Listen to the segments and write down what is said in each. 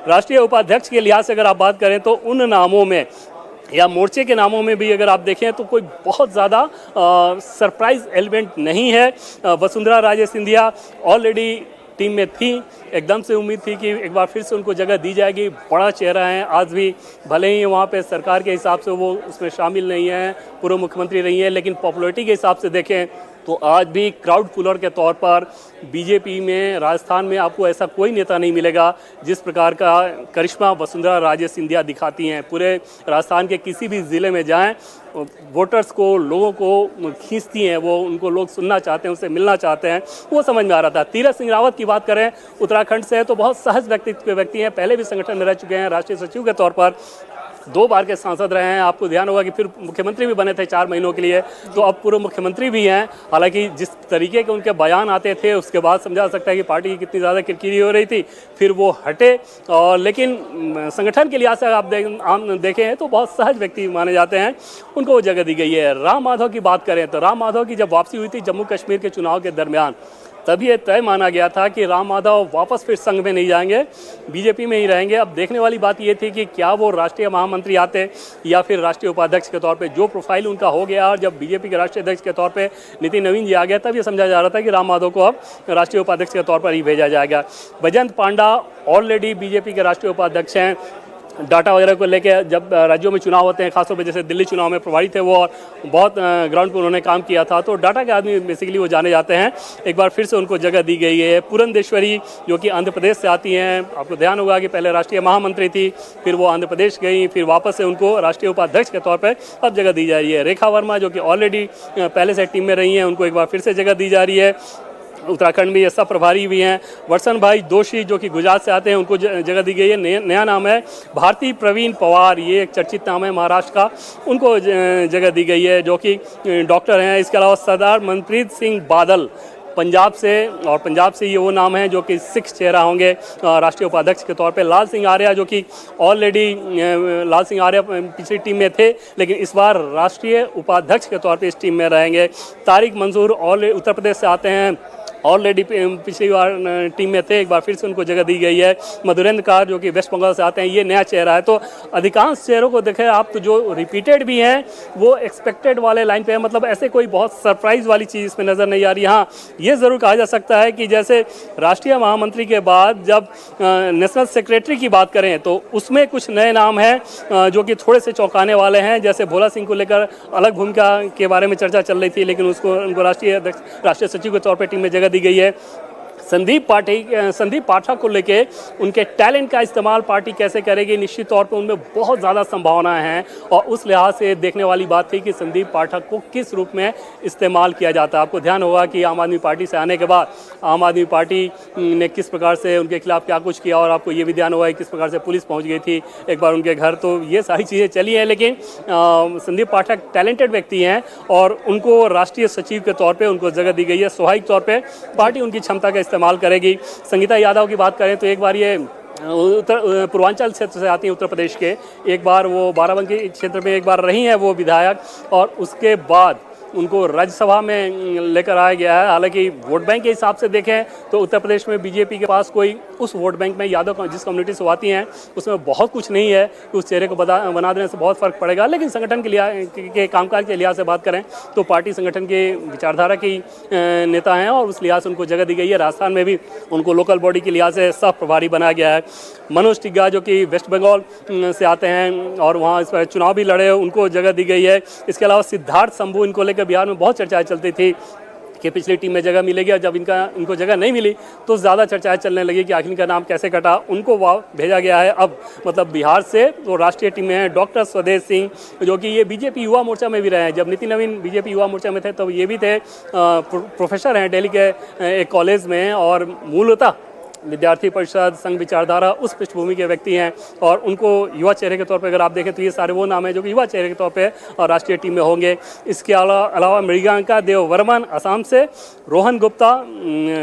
राष्ट्रीय उपाध्यक्ष के लिहाज से अगर आप बात करें तो उन नामों में या मोर्चे के नामों में भी अगर आप देखें तो कोई बहुत ज़्यादा सरप्राइज एलिमेंट नहीं है। वसुंधरा राजे सिंधिया ऑलरेडी टीम में थी, एकदम से उम्मीद थी कि एक बार फिर से उनको जगह दी जाएगी। बड़ा चेहरा है, आज भी भले ही वहाँ पे सरकार के हिसाब से वो उसमें शामिल नहीं है, पूर्व मुख्यमंत्री रही है, लेकिन पॉपुलैरिटी के हिसाब से देखें तो आज भी क्राउड पुलर के तौर पर बीजेपी में राजस्थान में आपको ऐसा कोई नेता नहीं मिलेगा जिस प्रकार का करिश्मा वसुंधरा राजे सिंधिया दिखाती हैं। पूरे राजस्थान के किसी भी ज़िले में जाएं, वोटर्स को, लोगों को खींचती हैं, वो उनको लोग सुनना चाहते हैं, उससे मिलना चाहते हैं, वो समझ में आ रहा था। तीरथ सिंह रावत की बात करें, उत्तराखंड से, तो बहुत सहज व्यक्ति हैं, पहले भी संगठन में रह चुके हैं, राष्ट्रीय सचिव के तौर पर 2 बार के सांसद रहे हैं। आपको ध्यान होगा कि फिर मुख्यमंत्री भी बने थे 4 महीनों के लिए, तो अब पूर्व मुख्यमंत्री भी हैं। हालांकि जिस तरीके के उनके बयान आते थे उसके बाद समझा जा सकता है कि पार्टी की कितनी ज़्यादा किरकिरी हो रही थी, फिर वो हटे। और लेकिन संगठन के लिहाज से आप देखें तो बहुत सहज व्यक्ति माने जाते हैं, उनको वो जगह दी गई है। राम माधव की बात करें तो राम माधव की जब वापसी हुई थी जम्मू कश्मीर के चुनाव के दरमियान, तब ये तय माना गया था कि राम माधव वापस फिर संघ में नहीं जाएंगे, बीजेपी में ही रहेंगे। अब देखने वाली बात ये थी कि क्या वो राष्ट्रीय महामंत्री आते या फिर राष्ट्रीय उपाध्यक्ष के तौर पे, जो प्रोफाइल उनका हो गया। और जब बीजेपी के राष्ट्रीय अध्यक्ष के तौर पे नितिन नवीन जी आ गया, तब ये समझा जा रहा था कि राम माधव को अब राष्ट्रीय उपाध्यक्ष के तौर पर ही भेजा जाएगा। बैजयंत पांडा ऑलरेडी बीजेपी के राष्ट्रीय उपाध्यक्ष हैं। डाटा वगैरह को लेके जब राज्यों में चुनाव होते हैं, खासतौर पे जैसे दिल्ली चुनाव में प्रभारी थे वो, और बहुत ग्राउंड पर उन्होंने काम किया था, तो डाटा के आदमी बेसिकली वो जाने जाते हैं। एक बार फिर से उनको जगह दी गई है। पुरंदेश्वरी जो कि आंध्र प्रदेश से आती हैं, आपको ध्यान होगा कि पहले राष्ट्रीय महामंत्री थी, फिर वो आंध्र प्रदेश गई, फिर वापस से उनको राष्ट्रीय उपाध्यक्ष के तौर पर अब जगह दी जा रही है। रेखा वर्मा जो कि ऑलरेडी पहले से टीम में रही हैं, उनको एक बार फिर से जगह दी जा रही है। उत्तराखंड में ये सब प्रभारी भी हैं। वर्षन भाई जोशी जो कि गुजरात से आते हैं, उनको जगह दी गई है। नया नाम है भारती प्रवीण पवार, ये एक चर्चित नाम है महाराष्ट्र का, उनको जगह दी गई है, जो कि डॉक्टर हैं। इसके अलावा सरदार मनप्रीत सिंह बादल पंजाब से, और पंजाब से ये वो नाम है जो कि सिख चेहरा होंगे राष्ट्रीय उपाध्यक्ष के तौर पे। लाल सिंह आर्या जो कि ऑलरेडी लाल सिंह आर्या पिछली टीम में थे, लेकिन इस बार राष्ट्रीय उपाध्यक्ष के तौर पे इस टीम में रहेंगे। तारिक मंसूर उत्तर प्रदेश से आते हैं, ऑलरेडी पिछली बार टीम में थे, एक बार फिर से उनको जगह दी गई है। मधुरेंद्र कार जो कि वेस्ट बंगाल से आते हैं, ये नया चेहरा है। तो अधिकांश चेहरों को देखें आप तो जो रिपीटेड भी हैं वो एक्सपेक्टेड वाले लाइन पे है, मतलब ऐसे कोई बहुत सरप्राइज वाली चीज़ इसमें नज़र नहीं आ रही। हाँ, ये ज़रूर कहा जा सकता है कि जैसे राष्ट्रीय महामंत्री के बाद जब नेशनल सेक्रेटरी की बात करें तो उसमें कुछ नए नाम हैं जो कि थोड़े से चौंकाने वाले हैं। जैसे भोला सिंह को लेकर अलग भूमिका के बारे में चर्चा चल रही थी, लेकिन उनको राष्ट्रीय सचिव के तौर पर टीम में जगह दी गई है। संदीप पाठक को लेके उनके टैलेंट का इस्तेमाल पार्टी कैसे करेगी, निश्चित तौर पर उनमें बहुत ज़्यादा संभावनाएं हैं, और उस लिहाज से देखने वाली बात थी कि संदीप पाठक को किस रूप में इस्तेमाल किया जाता है। आपको ध्यान होगा कि आम आदमी पार्टी से आने के बाद आम आदमी पार्टी ने किस प्रकार से उनके खिलाफ क्या कुछ किया, और आपको ये भी ध्यान होगा कि किस प्रकार से पुलिस पहुँच गई थी एक बार उनके घर। तो ये सारी चीज़ें चली हैं, लेकिन संदीप पाठक टैलेंटेड व्यक्ति हैं और उनको राष्ट्रीय सचिव के तौर पर उनको जगह दी गई है। स्वाभाविक तौर पर पार्टी उनकी क्षमता का इस्तेमाल करेगी। संगीता यादव की बात करें तो एक बार ये पूर्वांचल क्षेत्र से आती हैं, उत्तर प्रदेश के, एक बार वो बाराबंकी क्षेत्र में एक बार रही हैं वो विधायक, और उसके बाद उनको राज्यसभा में लेकर आया गया है। हालांकि वोट बैंक के हिसाब से देखें तो उत्तर प्रदेश में बीजेपी के पास कोई उस वोट बैंक में यादव जिस कम्युनिटी से आती हैं उसमें बहुत कुछ नहीं है कि उस चेहरे को बना देने से बहुत फ़र्क पड़ेगा। लेकिन संगठन के कामकाज के लिहाज से बात करें तो पार्टी संगठन के विचारधारा की नेता हैं और उस लिहाज से उनको जगह दी गई है। राजस्थान में भी उनको लोकल बॉडी के लिहाज से सह प्रभारी बनाया गया है। मनोज टिग्गा जो कि वेस्ट बंगाल से आते हैं और वहाँ इस पर चुनाव भी लड़े, उनको जगह दी गई है। इसके अलावा सिद्धार्थ शंभू, इनको लेकर बिहार में बहुत चर्चाएं चलती थी कि पिछली टीम में जगह मिलेगी, और जब इनको जगह नहीं मिली तो ज़्यादा चर्चाएं चलने लगी कि आखिर इनका नाम कैसे कटा। उनको भेजा गया है अब, मतलब बिहार से, तो राष्ट्रीय टीम में है डॉक्टर स्वदेश सिंह जो कि ये बीजेपी युवा मोर्चा में भी रहे हैं। जब नितिन नवीन बीजेपी युवा मोर्चा में थे तब ये भी थे, प्रोफेसर हैं दिल्ली के एक कॉलेज में, और मूलतः विद्यार्थी परिषद संघ विचारधारा उस पृष्ठभूमि के व्यक्ति हैं, और उनको युवा चेहरे के तौर पे अगर आप देखें तो ये सारे वो नाम हैं जो कि युवा चेहरे के तौर पे और राष्ट्रीय टीम में होंगे। इसके अलावा मृगांका देव वर्मन असम से, रोहन गुप्ता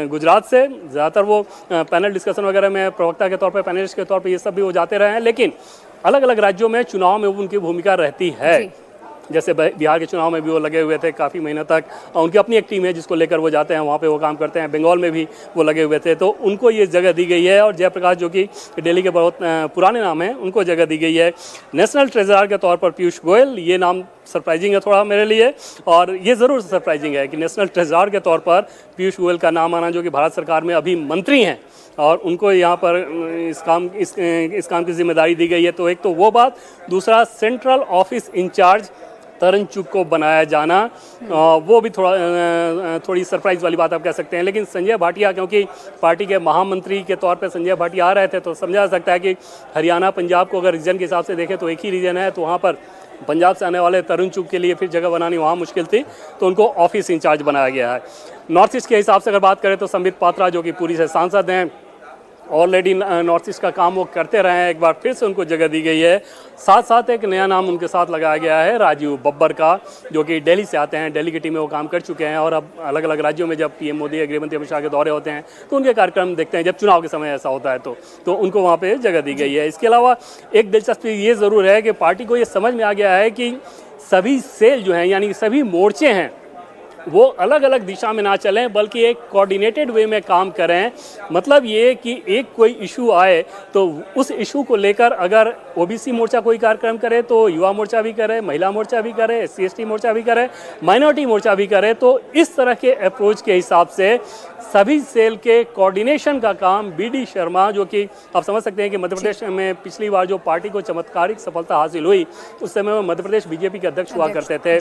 गुजरात से, ज़्यादातर वो पैनल डिस्कशन वगैरह में प्रवक्ता के तौर पर, पैनलिस्ट के तौर पर ये सब भी वो जाते रहे हैं, लेकिन अलग अलग राज्यों में चुनाव में उनकी भूमिका रहती है। जैसे बिहार के चुनाव में भी वो लगे हुए थे काफ़ी महीनों तक, उनकी अपनी एक टीम है जिसको लेकर वो जाते हैं, वहाँ पे वो काम करते हैं। बंगाल में भी वो लगे हुए थे, तो उनको ये जगह दी गई है। और जयप्रकाश जो कि दिल्ली के बहुत पुराने नाम हैं, उनको जगह दी गई है। नेशनल ट्रेजरर के तौर पर पीयूष गोयल, ये नाम सरप्राइजिंग है थोड़ा मेरे लिए, और ये ज़रूर सरप्राइजिंग है कि नेशनल ट्रेजरर के तौर पर पीयूष गोयल का नाम आना, जो कि भारत सरकार में अभी मंत्री हैं, और उनको यहाँ पर इस काम की जिम्मेदारी दी गई है। तो एक तो वो बात, दूसरा सेंट्रल ऑफिस इंचार्ज तरुण चुग को बनाया जाना, वो भी थोड़ी सरप्राइज वाली बात आप कह सकते हैं। लेकिन संजय भाटिया, क्योंकि पार्टी के महामंत्री के तौर पे संजय भाटिया आ रहे थे, तो समझा जा सकता है कि हरियाणा पंजाब को अगर रीजन के हिसाब से देखें तो एक ही रीजन है, तो वहाँ पर पंजाब से आने वाले तरुण चुग के लिए फिर जगह बनानी वहाँ मुश्किल थी, तो उनको ऑफिस इंचार्ज बनाया गया है। नॉर्थ ईस्ट के हिसाब से अगर बात करें तो संबित पात्रा, जो कि पूरी से सांसद हैं, ऑलरेडी नॉर्थ ईस्ट का काम वो करते रहे हैं, एक बार फिर से उनको जगह दी गई है। साथ साथ एक नया नाम उनके साथ लगाया गया है राजीव बब्बर का, जो कि दिल्ली से आते हैं, दिल्ली की टीम में वो काम कर चुके हैं, और अब अलग अलग राज्यों में जब पीएम मोदी, गृहमंत्री अमित शाह के दौरे होते हैं तो उनके कार्यक्रम देखते हैं, जब चुनाव के समय ऐसा होता है तो उनको वहाँ पर जगह दी गई है। इसके अलावा एक दिलचस्पी ये ज़रूर है कि पार्टी को ये समझ में आ गया है कि सभी सेल जो हैं, यानी कि सभी मोर्चे हैं, वो अलग अलग दिशा में ना चलें, बल्कि एक कोऑर्डिनेटेड वे में काम करें। मतलब ये कि एक कोई इशू आए तो उस इशू को लेकर अगर ओबीसी मोर्चा कोई कार्यक्रम करे तो युवा मोर्चा भी करे, महिला मोर्चा भी करे, SC/ST मोर्चा भी करे, माइनॉरिटी मोर्चा भी करे। तो इस तरह के अप्रोच के हिसाब से सभी सेल के कोऑर्डिनेशन का काम BD शर्मा, जो कि आप समझ सकते हैं कि मध्य प्रदेश में पिछली बार जो पार्टी को चमत्कारिक सफलता हासिल हुई, उस समय वो मध्य प्रदेश बीजेपी के अध्यक्ष हुआ करते थे।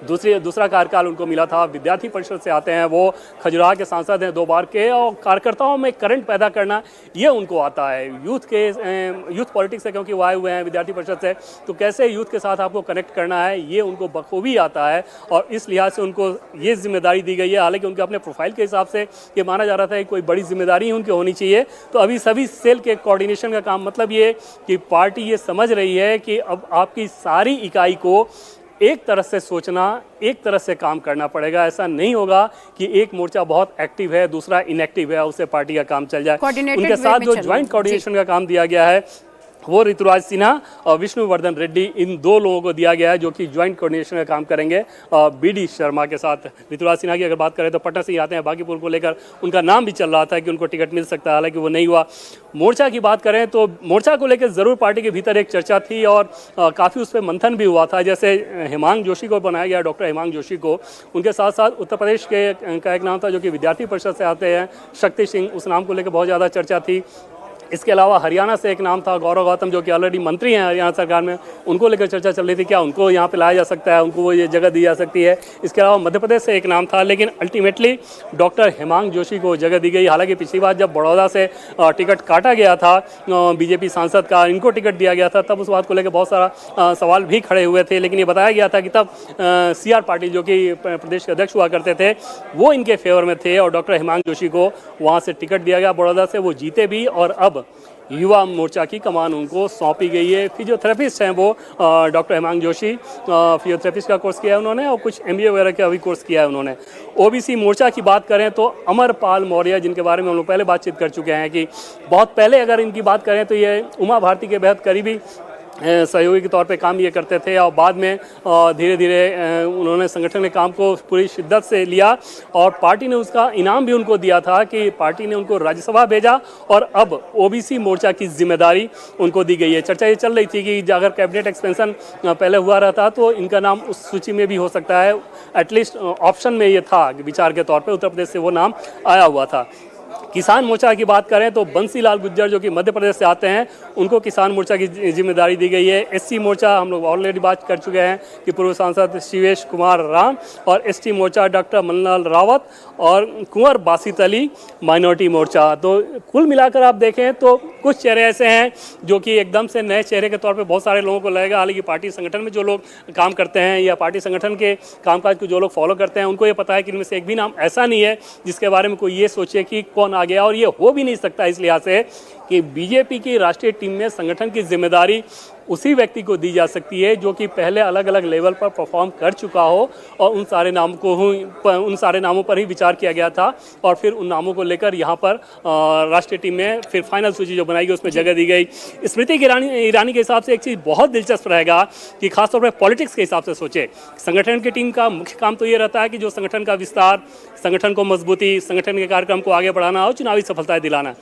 दूसरा कार्यकाल उनको मिला था, विद्यार्थी परिषद से आते हैं, वो खजुराहो के सांसद हैं 2 बार के, और कार्यकर्ताओं में करंट पैदा करना ये उनको आता है। यूथ पॉलिटिक्स से क्योंकि वो आए हुए हैं विद्यार्थी परिषद से, तो कैसे यूथ के साथ आपको कनेक्ट करना है ये उनको बखूबी आता है, और इस लिहाज से उनको ये जिम्मेदारी दी गई है। हालांकि उनके अपने प्रोफाइल के हिसाब से ये माना जा रहा था कि कोई बड़ी जिम्मेदारी उनकी होनी चाहिए। तो अभी सभी सेल के कोऑर्डिनेशन का काम, मतलब ये कि पार्टी ये समझ रही है कि अब आपकी सारी इकाई को एक तरह से सोचना, एक तरह से काम करना पड़ेगा। ऐसा नहीं होगा कि एक मोर्चा बहुत एक्टिव है, दूसरा इनएक्टिव है, उससे पार्टी का काम चल जाए। उनके साथ जो ज्वाइंट कोऑर्डिनेशन का काम दिया गया है वो ऋतुराज सिन्हा और विष्णुवर्धन रेड्डी, इन 2 लोगों को दिया गया है, जो कि ज्वाइंट कोऑर्डिनेशन का काम करेंगे BD शर्मा के साथ। ऋतुराज सिन्हा की अगर बात करें तो पटना से ही आते हैं, बांकीपुर को लेकर उनका नाम भी चल रहा था कि उनको टिकट मिल सकता है, हालांकि वो नहीं हुआ। मोर्चा की बात करें तो मोर्चा को लेकर ज़रूर पार्टी के भीतर एक चर्चा थी, और काफ़ी उस पर मंथन भी हुआ था। जैसे हेमांग जोशी को बनाया गया, डॉक्टर हेमांग जोशी को, उनके साथ साथ उत्तर प्रदेश का एक नाम था जो कि विद्यार्थी परिषद से आते हैं, शक्ति सिंह, उस नाम को लेकर बहुत ज़्यादा चर्चा थी। इसके अलावा हरियाणा से एक नाम था गौरव गौतम, जो कि ऑलरेडी मंत्री हैं हरियाणा सरकार में, उनको लेकर चर्चा चल रही थी, क्या उनको यहाँ पे लाया जा सकता है, उनको वो ये जगह दी जा सकती है। इसके अलावा मध्य प्रदेश से एक नाम था, लेकिन अल्टीमेटली डॉक्टर हेमांग जोशी को जगह दी गई। हालांकि पिछली बार जब बड़ौदा से टिकट काटा गया था बीजेपी सांसद का, इनको टिकट दिया गया था, तब उस बात को लेकर बहुत सारा सवाल भी खड़े हुए थे। लेकिन ये बताया गया था कि तब CR पाटिल, जो कि प्रदेश के अध्यक्ष हुआ करते थे, वो इनके फेवर में थे, और डॉक्टर हेमांग जोशी को वहाँ से टिकट दिया गया बड़ौदा से, वो जीते भी, और अब युवा मोर्चा की कमान उनको सौंपी गई है। फिजियोथेरेपिस्ट हैं वो डॉक्टर हेमांग जोशी, फिजियोथेरेपिस्ट का कोर्स किया है उन्होंने, और कुछ MBA वगैरह का भी कोर्स किया है उन्होंने। OBC मोर्चा की बात करें तो अमरपाल मौर्य, जिनके बारे में हम लोग पहले बातचीत कर चुके हैं कि बहुत पहले अगर इनकी बात करें तो ये उमा भारती के बेहद करीबी सहयोगी के तौर पे काम ये करते थे, और बाद में धीरे धीरे उन्होंने संगठन के काम को पूरी शिद्दत से लिया, और पार्टी ने उसका इनाम भी उनको दिया था कि पार्टी ने उनको राज्यसभा भेजा, और अब OBC मोर्चा की जिम्मेदारी उनको दी गई है। चर्चा ये चल रही थी कि अगर कैबिनेट एक्सपेंशन पहले हुआ रहता तो इनका नाम उस सूची में भी हो सकता है, एटलीस्ट ऑप्शन में ये था विचार के तौर पर, उत्तर प्रदेश से वो नाम आया हुआ था। किसान मोर्चा की बात करें तो बंसीलाल गुर्जर, जो कि मध्य प्रदेश से आते हैं, उनको किसान मोर्चा की जिम्मेदारी दी गई है। SC मोर्चा हम लोग ऑलरेडी बात कर चुके हैं कि पूर्व सांसद शिवेश कुमार राम, और ST मोर्चा डॉक्टर मन्नालाल रावत और कुंवर बासित अली, माइनॉरिटी मोर्चा। तो कुल मिलाकर आप देखें तो कुछ चेहरे ऐसे हैं जो कि एकदम से नए चेहरे के तौर पे बहुत सारे लोगों को लगेगा। हालांकि पार्टी संगठन में जो लोग काम करते हैं या पार्टी संगठन के कामकाज को जो लोग फॉलो करते हैं, उनको ये पता है कि इनमें से एक भी नाम ऐसा नहीं है जिसके बारे में कोई ये सोचे कि कौन आ गया, और ये हो भी नहीं सकता इस लिहाज से कि बीजेपी की राष्ट्रीय टीम में संगठन की जिम्मेदारी उसी व्यक्ति को दी जा सकती है जो कि पहले अलग अलग लेवल पर परफॉर्म कर चुका हो, और उन सारे नामों पर ही विचार किया गया था और फिर उन नामों को लेकर यहाँ पर राष्ट्रीय टीम में फिर फाइनल सूची जो बनाई गई उसमें जगह दी गई। स्मृति ईरानी के हिसाब से एक चीज़ बहुत दिलचस्प रहेगा कि खासतौर पर पॉलिटिक्स के हिसाब से सोचे, संगठन की टीम का मुख्य काम तो ये रहता है कि जो संगठन का विस्तार, संगठन को मजबूती, संगठन के कार्यक्रम को आगे बढ़ाना और चुनावी सफलताएं दिलाना।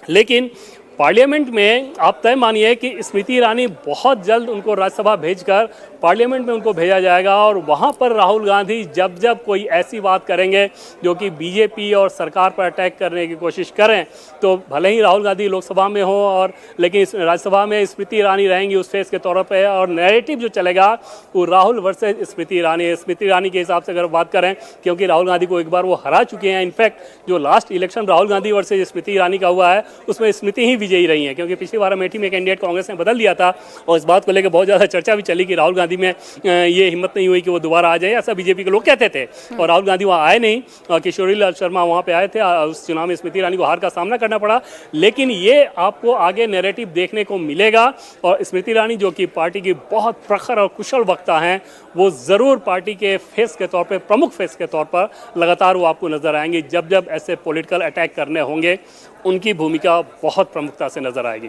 लेकिन पार्लियामेंट में आप तय मानिए कि स्मृति ईरानी बहुत जल्द उनको राज्यसभा भेजकर पार्लियामेंट में उनको भेजा जाएगा और वहाँ पर राहुल गांधी जब जब कोई ऐसी बात करेंगे जो कि बीजेपी और सरकार पर अटैक करने की कोशिश करें, तो भले ही राहुल गांधी लोकसभा में हो और लेकिन राज्यसभा में स्मृति ईरानी रहेंगी उस फेस के तौर पर, और नैरेटिव जो चलेगा वो राहुल वर्सेज स्मृति ईरानी। स्मृति ईरानी के हिसाब से अगर बात करें, क्योंकि राहुल गांधी को एक बार वो हरा चुके हैं, इनफैक्ट जो last election Rahul Gandhi versus Smriti Irani का हुआ है उसमें स्मृति ही विजयी रही हैं, क्योंकि पिछली बार अमेठी में कैंडिडेट कांग्रेस ने बदल दिया था और इस बात को लेकर बहुत ज़्यादा चर्चा भी चली कि राहुल गांधी में ये हिम्मत नहीं हुई कि वो दोबारा आ जाए, ऐसा बीजेपी के लोग कहते थे। और राहुल गांधी वहाँ आए नहीं, किशोरी लाल शर्मा वहाँ पे आए थे, उस चुनाव में स्मृति ईरानी को हार का सामना करना पड़ा। लेकिन ये आपको आगे नैरेटिव देखने को मिलेगा और स्मृति ईरानी जो कि पार्टी की बहुत प्रखर और कुशल वक्ता हैं, वो ज़रूर पार्टी के फेस के तौर पर, प्रमुख फेस के तौर पर लगातार वो आपको नजर आएंगे। जब जब ऐसे पॉलिटिकल अटैक करने होंगे उनकी भूमिका बहुत प्रमुखता से नजर आएगी।